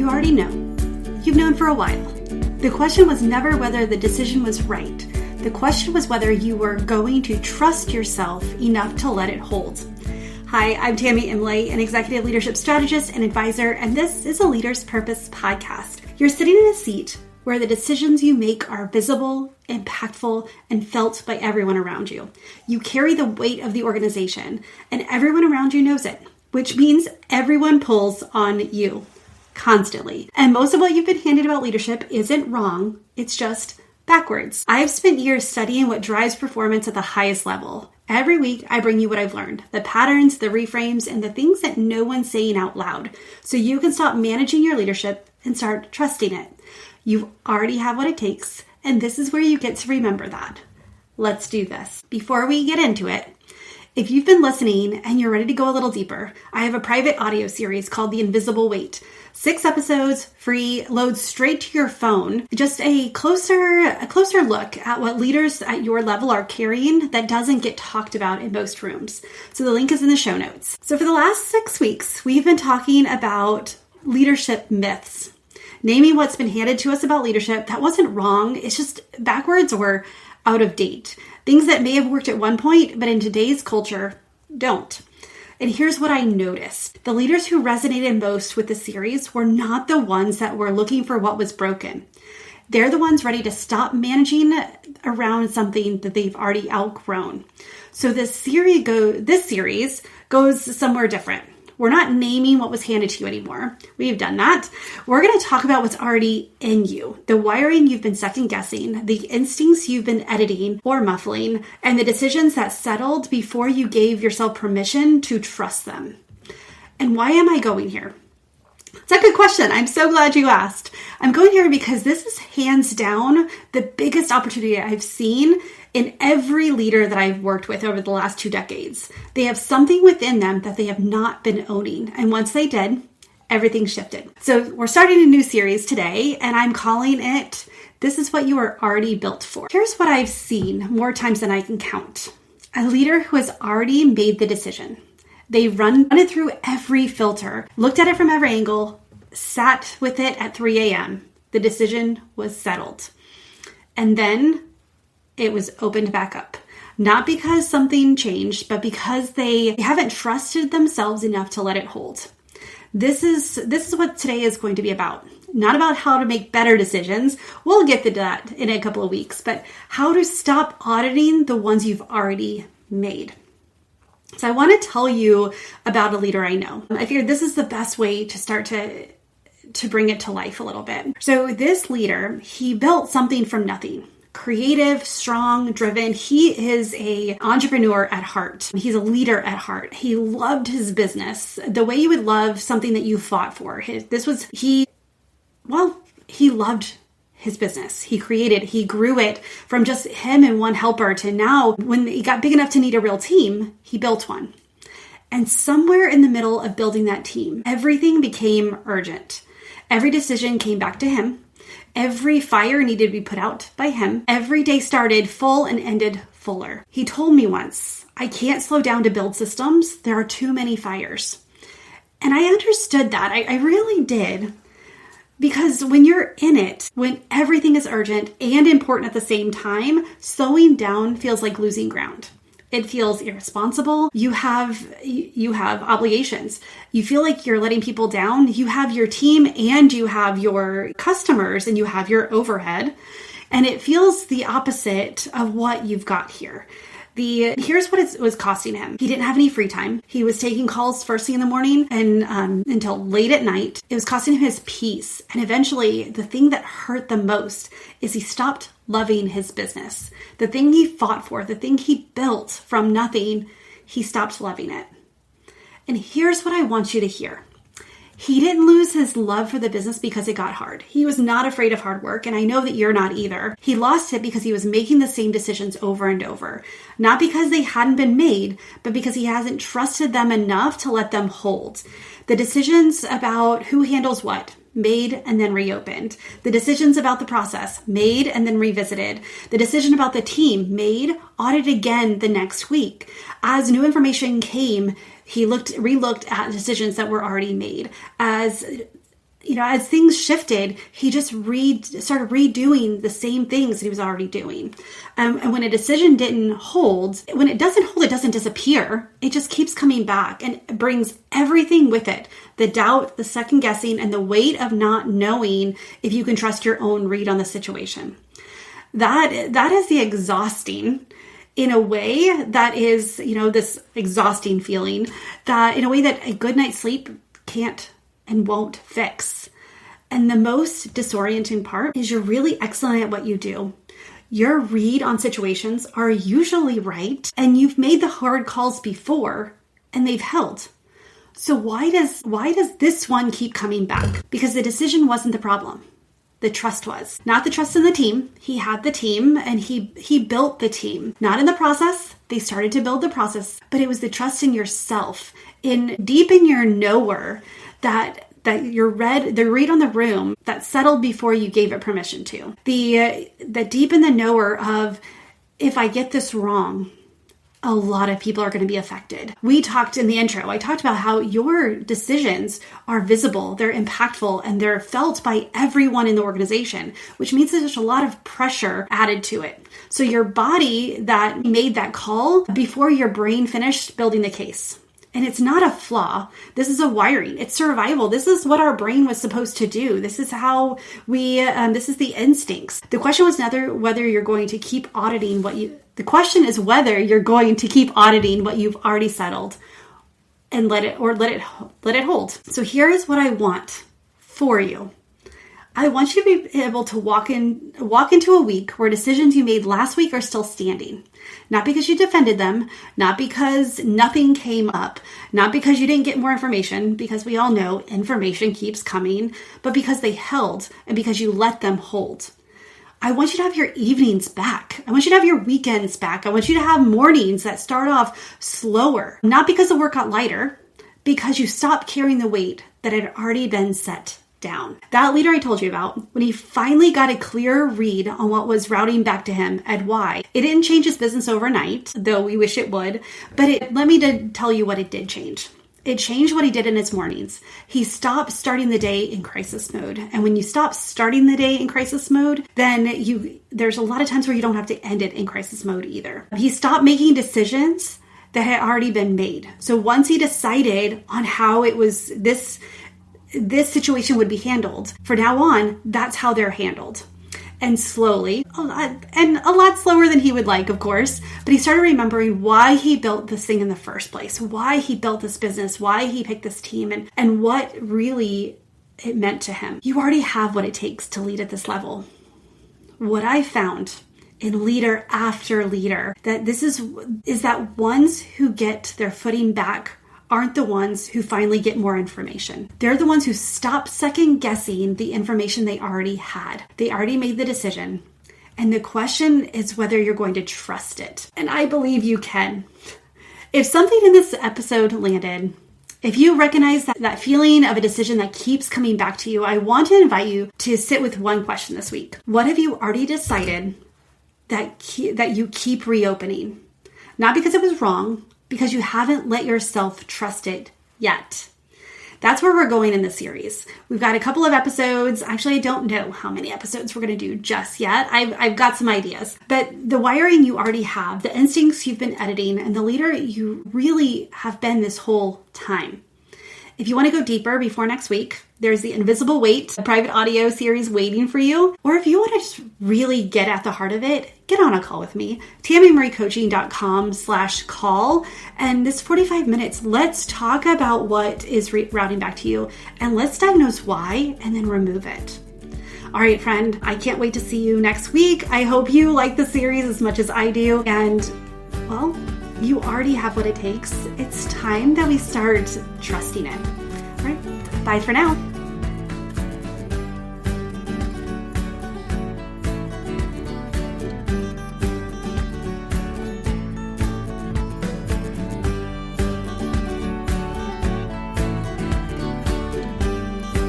you already know. You've known for a while. The question was never whether the decision was right. The question was whether you were going to trust yourself enough to let it hold. Hi, I'm Tami, an executive leadership strategist and advisor, and this is a Leader's Purpose podcast. You're sitting in a seat where the decisions you make are visible, impactful, and felt by everyone around you. You carry the weight of the organization, and everyone around you knows it, which means everyone pulls on you constantly. And most of what you've been handed about leadership isn't wrong, it's just backwards. I've spent years studying what drives performance at the highest level. Every week, I bring you what I've learned, the patterns, the reframes, and the things that no one's saying out loud, so you can stop managing your leadership and start trusting it. You already have what it takes, and this is where you get to remember that. Let's do this. Before we get into it, if you've been listening and you're ready to go a little deeper, I have a private audio series called The Invisible Weight. 6 episodes, free, loads straight to your phone. Just a closer look at what leaders at your level are carrying that doesn't get talked about in most rooms. So the link is in the show notes. So for the last 6 weeks, we've been talking about leadership myths, naming what's been handed to us about leadership that wasn't wrong. It's just backwards or out of date. Things that may have worked at one point, but in today's culture, don't. And here's what I noticed. The leaders who resonated most with the series were not the ones that were looking for what was broken. They're the ones ready to stop managing around something that they've already outgrown. So this series goes somewhere different. We're not naming what was handed to you anymore. We've done that. We're going to talk about what's already in you, the wiring you've been second guessing, the instincts you've been editing or muffling, and the decisions that settled before you gave yourself permission to trust them. And why am I going here? It's a good question. I'm so glad you asked. I'm going here because this is hands down the biggest opportunity I've seen in every leader that I've worked with over the last 2 decades. They have something within them that they have not been owning. And once they did, everything shifted. So we're starting a new series today, and I'm calling it, This is What You Are Already Built For. Here's what I've seen more times than I can count. A leader who has already made the decision. They run it through every filter, looked at it from every angle, sat with it at 3 a.m. The decision was settled. And then it was opened back up. Not because something changed, but because they haven't trusted themselves enough to let it hold. This is what today is going to be about. Not about how to make better decisions. We'll get to that in a couple of weeks, but how to stop auditing the ones you've already made. So I want to tell you about a leader I know. I figured this is the best way to start to bring it to life a little bit. So this leader, he built something from nothing. Creative, strong, driven. He is an entrepreneur at heart. He's a leader at heart. He loved his business the way you would love something that you fought for. He loved his business. He grew it from just him and one helper to now when he got big enough to need a real team, he built one. And somewhere in the middle of building that team, everything became urgent. Every decision came back to him. Every fire needed to be put out by him. Every day started full and ended fuller. He told me once, I can't slow down to build systems. There are too many fires. And I understood that. I really did. Because when you're in it, when everything is urgent and important at the same time, slowing down feels like losing ground. It feels irresponsible. You have obligations. You feel like you're letting people down. You have your team and you have your customers and you have your overhead. And it feels the opposite of what you've got here. Here's what it was costing him. He didn't have any free time. He was taking calls first thing in the morning and until late at night. It was costing him his peace. And eventually, the thing that hurt the most is he stopped loving his business. The thing he fought for, the thing he built from nothing, he stopped loving it. And here's what I want you to hear. He didn't lose his love for the business because it got hard. He was not afraid of hard work, and I know that you're not either. He lost it because he was making the same decisions over and over. Not because they hadn't been made, but because he hasn't trusted them enough to let them hold. The decisions about who handles what, made and then reopened. The decisions about the process, made and then revisited. The decision about the team, made, audited again the next week. As new information came, he re-looked at decisions that were already made. As as things shifted, he just started redoing the same things that he was already doing. And when a decision didn't hold, when it doesn't hold, it doesn't disappear. It just keeps coming back and brings everything with it. The doubt, the second guessing, and the weight of not knowing if you can trust your own read on the situation. That is the exhausting, in a way that is, this exhausting feeling, that in a way that a good night's sleep can't and won't fix. And the most disorienting part is you're really excellent at what you do. Your read on situations are usually right, and you've made the hard calls before, and they've held. So why does this one keep coming back? Because the decision wasn't the problem. The trust was. Not the trust in the team. He had the team and he built the team. Not in the process. They started to build the process, but it was the trust in yourself, deep in your knower, that the read on the room that settled before you gave it permission to. The deep in the knower of, if I get this wrong, a lot of people are going to be affected. We talked in the intro, I talked about how your decisions are visible, they're impactful, and they're felt by everyone in the organization, which means there's a lot of pressure added to it. So your body that made that call before your brain finished building the case. And it's not a flaw. This is a wiring. It's survival. This is what our brain was supposed to do. This is how this is the instincts. The question was never whether you're going to keep auditing the question is whether you're going to keep auditing what you've already settled and let it hold. So here is what I want for you. I want you to be able to walk into a week where decisions you made last week are still standing. Not because you defended them, not because nothing came up, not because you didn't get more information, because we all know information keeps coming, but because they held and because you let them hold. I want you to have your evenings back. I want you to have your weekends back. I want you to have mornings that start off slower, not because the work got lighter, because you stopped carrying the weight that had already been set down. That leader I told you about, when he finally got a clear read on what was routing back to him and why, it didn't change his business overnight, though we wish it would, but let me tell you what it did change. It changed what he did in his mornings. He stopped starting the day in crisis mode. And when you stop starting the day in crisis mode, then there's a lot of times where you don't have to end it in crisis mode either. He stopped making decisions that had already been made. So once he decided on how it was this situation would be handled, for now on, that's how they're handled. And slowly, and a lot slower than he would like, of course, but he started remembering why he built this thing in the first place, why he built this business, why he picked this team, and what really it meant to him. You already have what it takes to lead at this level. What I found in leader after leader, that this is that ones who get their footing back aren't the ones who finally get more information. They're the ones who stop second guessing the information they already had. They already made the decision. And the question is whether you're going to trust it. And I believe you can. If something in this episode landed, if you recognize that feeling of a decision that keeps coming back to you, I want to invite you to sit with one question this week. What have you already decided that you keep reopening? Not because it was wrong, because you haven't let yourself trust it yet. That's where we're going in this series. We've got a couple of episodes. Actually, I don't know how many episodes we're going to do just yet. I've got some ideas. But the wiring you already have, the instincts you've been editing, and the leader you really have been this whole time. If you want to go deeper before next week, there's the Invisible Weight, a private audio series waiting for you. Or if you want to just really get at the heart of it, get on a call with me, TamiMarieCoaching.com/call. And this 45 minutes, let's talk about what is routing back to you, and let's diagnose why and then remove it. All right, friend, I can't wait to see you next week. I hope you like the series as much as I do. And, well, you already have what it takes. It's time that we start trusting it. All right, bye for now.